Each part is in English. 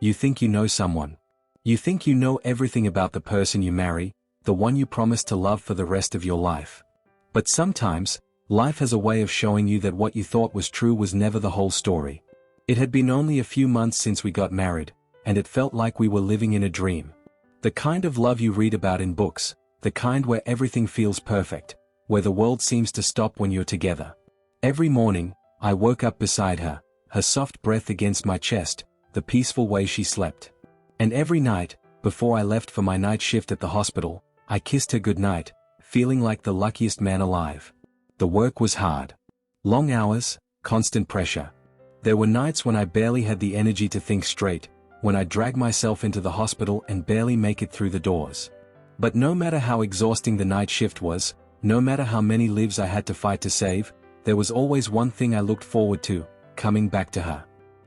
You think you know someone. You think you know everything about the person you marry, the one you promise to love for the rest of your life. But sometimes, life has a way of showing you that what you thought was true was never the whole story. It had been only a few months since we got married, and it felt like we were living in a dream. The kind of love you read about in books, the kind where everything feels perfect, where the world seems to stop when you're together. Every morning, I woke up beside her, her soft breath against my chest, the peaceful way she slept. And every night, before I left for my night shift at the hospital, I kissed her goodnight, feeling like the luckiest man alive. The work was hard. Long hours, constant pressure. There were nights when I barely had the energy to think straight, when I dragged myself into the hospital and barely make it through the doors. But no matter how exhausting the night shift was, no matter how many lives I had to fight to save, there was always one thing I looked forward to, coming back to her.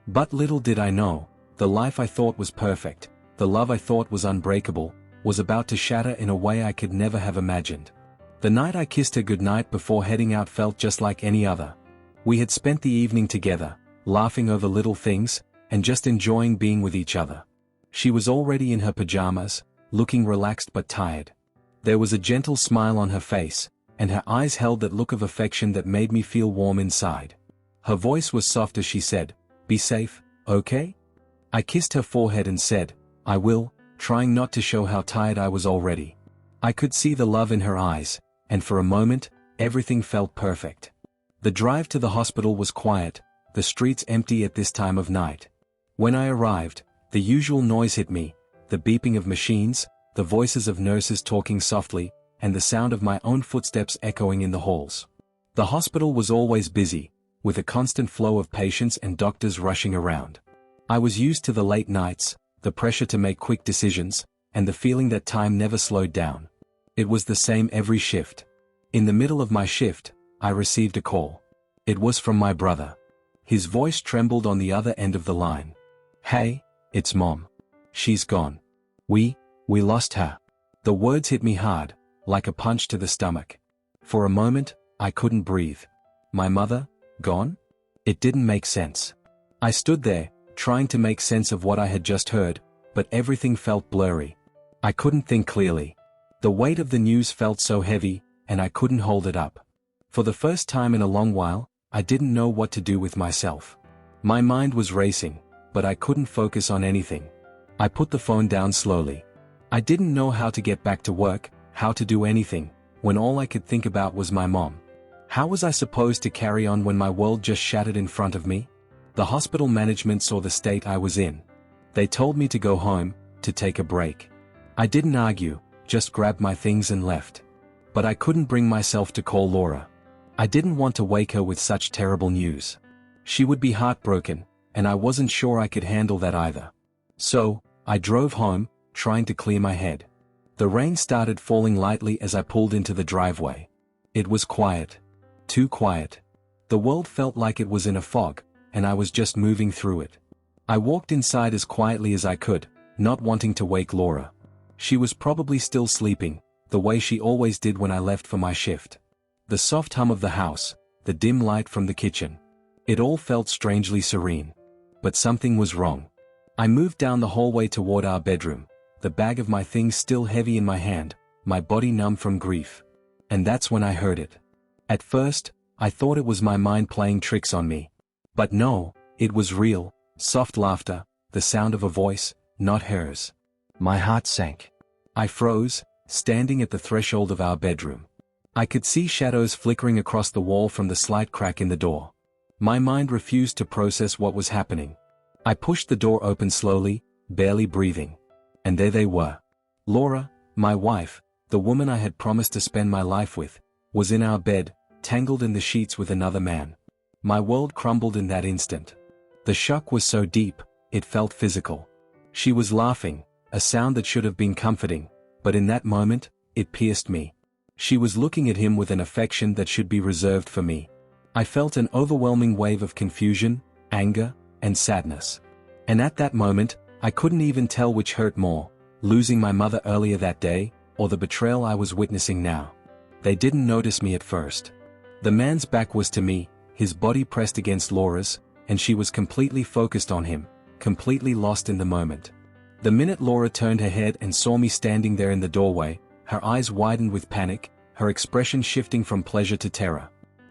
But little did I know, the life I thought was perfect, the love I thought was unbreakable, was about to shatter in a way I could never have imagined. The night I kissed her goodnight before heading out felt just like any other. We had spent the evening together, laughing over little things, and just enjoying being with each other. She was already in her pajamas, looking relaxed but tired. There was a gentle smile on her face, and her eyes held that look of affection that made me feel warm inside. Her voice was soft as she said, "Be safe, okay?" I kissed her forehead and said, "I will," trying not to show how tired I was already. I could see the love in her eyes, and for a moment, everything felt perfect. The drive to the hospital was quiet, the streets empty at this time of night. When I arrived, the usual noise hit me, the beeping of machines, the voices of nurses talking softly, and the sound of my own footsteps echoing in the halls. The hospital was always busy, with a constant flow of patients and doctors rushing around. I was used to the late nights, the pressure to make quick decisions, and the feeling that time never slowed down. It was the same every shift. In the middle of my shift, I received a call. It was from my brother. His voice trembled on the other end of the line. "Hey, it's Mom. She's gone. We lost her." The words hit me hard, like a punch to the stomach. For a moment, I couldn't breathe. My mother, gone? It didn't make sense. I stood there, trying to make sense of what I had just heard, but everything felt blurry. I couldn't think clearly. The weight of the news felt so heavy, and I couldn't hold it up. For the first time in a long while, I didn't know what to do with myself. My mind was racing, but I couldn't focus on anything. I put the phone down slowly. I didn't know how to get back to work, how to do anything, when all I could think about was my mom. How was I supposed to carry on when my world just shattered in front of me? The hospital management saw the state I was in. They told me to go home, to take a break. I didn't argue, just grabbed my things and left. But I couldn't bring myself to call Laura. I didn't want to wake her with such terrible news. She would be heartbroken, and I wasn't sure I could handle that either. So, I drove home, trying to clear my head. The rain started falling lightly as I pulled into the driveway. It was quiet. Too quiet. The world felt like it was in a fog, and I was just moving through it. I walked inside as quietly as I could, not wanting to wake Laura. She was probably still sleeping, the way she always did when I left for my shift. The soft hum of the house, the dim light from the kitchen. It all felt strangely serene. But something was wrong. I moved down the hallway toward our bedroom, the bag of my things still heavy in my hand, my body numb from grief. And that's when I heard it. At first, I thought it was my mind playing tricks on me. But no, it was real, soft laughter, the sound of a voice, not hers. My heart sank. I froze, standing at the threshold of our bedroom. I could see shadows flickering across the wall from the slight crack in the door. My mind refused to process what was happening. I pushed the door open slowly, barely breathing. And there they were. Laura, my wife, the woman I had promised to spend my life with, was in our bed, tangled in the sheets with another man. My world crumbled in that instant. The shock was so deep, it felt physical. She was laughing, a sound that should have been comforting, but in that moment, it pierced me. She was looking at him with an affection that should be reserved for me. I felt an overwhelming wave of confusion, anger, and sadness. And at that moment, I couldn't even tell which hurt more, losing my mother earlier that day, or the betrayal I was witnessing now. They didn't notice me at first. The man's back was to me, his body pressed against Laura's, and she was completely focused on him, completely lost in the moment. The minute Laura turned her head and saw me standing there in the doorway, her eyes widened with panic, her expression shifting from pleasure to terror.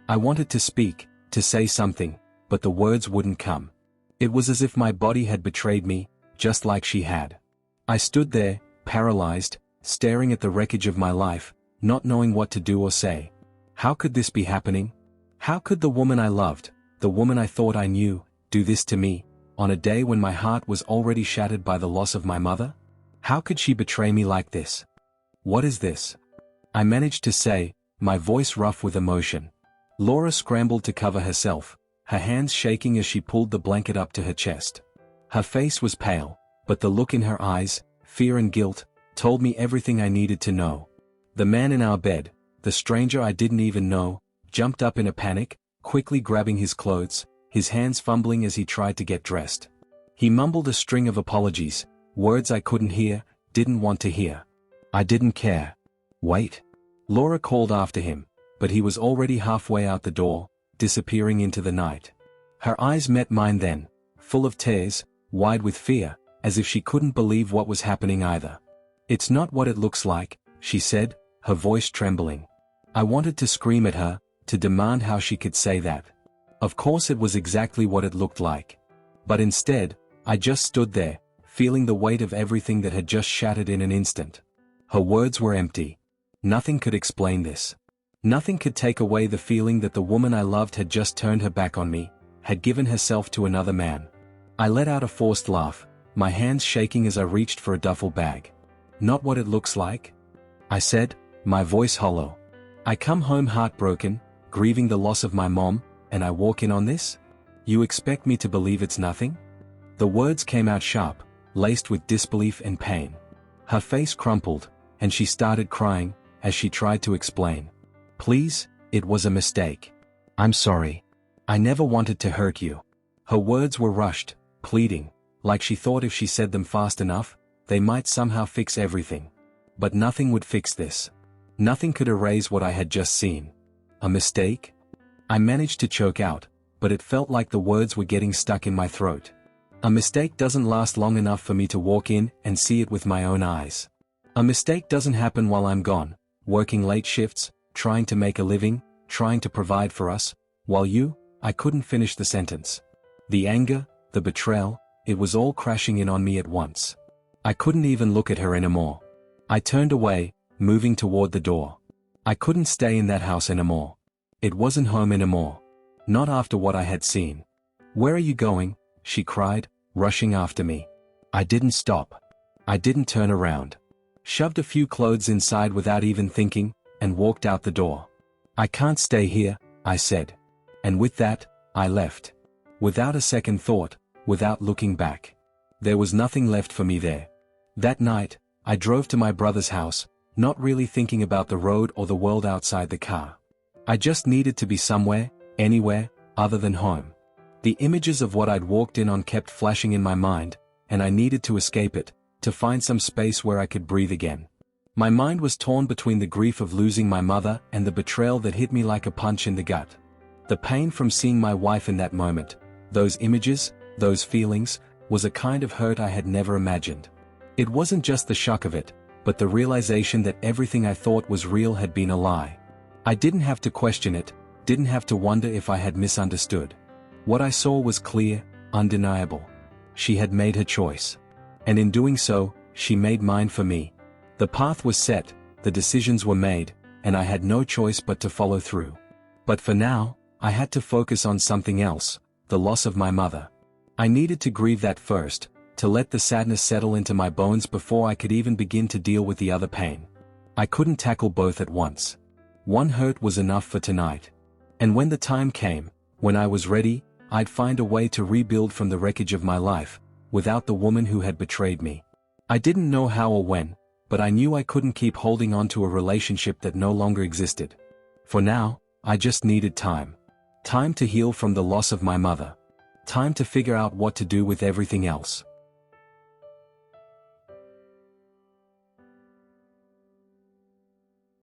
I wanted to speak, to say something, but the words wouldn't come. It was as if my body had betrayed me, just like she had. I stood there, paralyzed, staring at the wreckage of my life, not knowing what to do or say. How could this be happening? How could the woman I loved, the woman I thought I knew, do this to me, on a day when my heart was already shattered by the loss of my mother? How could she betray me like this? What is this? I managed to say, my voice rough with emotion. Laura scrambled to cover herself, her hands shaking as she pulled the blanket up to her chest. Her face was pale, but the look in her eyes, fear and guilt, told me everything I needed to know. The man in our bed, the stranger I didn't even know, jumped up in a panic, quickly grabbing his clothes, his hands fumbling as he tried to get dressed. He mumbled a string of apologies, words I couldn't hear, didn't want to hear. I didn't care. Wait. Laura called after him, but he was already halfway out the door, disappearing into the night. Her eyes met mine then, full of tears, wide with fear, as if she couldn't believe what was happening either. It's not what it looks like, she said, her voice trembling. I wanted to scream at her, to demand how she could say that. Of course it was exactly what it looked like. But instead, I just stood there, feeling the weight of everything that had just shattered in an instant. Her words were empty. Nothing could explain this. Nothing could take away the feeling that the woman I loved had just turned her back on me, had given herself to another man. I let out a forced laugh, my hands shaking as I reached for a duffel bag. Not what it looks like? I said, my voice hollow. I come home heartbroken, grieving the loss of my mom, and I walk in on this? You expect me to believe it's nothing? The words came out sharp, laced with disbelief and pain. Her face crumpled, and she started crying, as she tried to explain. Please, it was a mistake. I'm sorry. I never wanted to hurt you. Her words were rushed, pleading, like she thought if she said them fast enough, they might somehow fix everything. But nothing would fix this. Nothing could erase what I had just seen. A mistake? I managed to choke out, but it felt like the words were getting stuck in my throat. A mistake doesn't last long enough for me to walk in and see it with my own eyes. A mistake doesn't happen while I'm gone, working late shifts, trying to make a living, trying to provide for us, while I couldn't finish the sentence. The anger, the betrayal, it was all crashing in on me at once. I couldn't even look at her anymore. I turned away, moving toward the door. I couldn't stay in that house anymore. It wasn't home anymore. Not after what I had seen. Where are you going? She cried, rushing after me. I didn't stop. I didn't turn around. Shoved a few clothes inside without even thinking, and walked out the door. I can't stay here, I said. And with that, I left. Without a second thought, without looking back. There was nothing left for me there. That night, I drove to my brother's house, not really thinking about the road or the world outside the car. I just needed to be somewhere, anywhere, other than home. The images of what I'd walked in on kept flashing in my mind, and I needed to escape it, to find some space where I could breathe again. My mind was torn between the grief of losing my mother and the betrayal that hit me like a punch in the gut. The pain from seeing my wife in that moment, those images, those feelings, was a kind of hurt I had never imagined. It wasn't just the shock of it, but the realization that everything I thought was real had been a lie. I didn't have to question it, didn't have to wonder if I had misunderstood. What I saw was clear, undeniable. She had made her choice. And in doing so, she made mine for me. The path was set, the decisions were made, and I had no choice but to follow through. But for now, I had to focus on something else, the loss of my mother. I needed to grieve that first, to let the sadness settle into my bones before I could even begin to deal with the other pain. I couldn't tackle both at once. One hurt was enough for tonight. And when the time came, when I was ready, I'd find a way to rebuild from the wreckage of my life, without the woman who had betrayed me. I didn't know how or when, but I knew I couldn't keep holding on to a relationship that no longer existed. For now, I just needed time. Time to heal from the loss of my mother. Time to figure out what to do with everything else.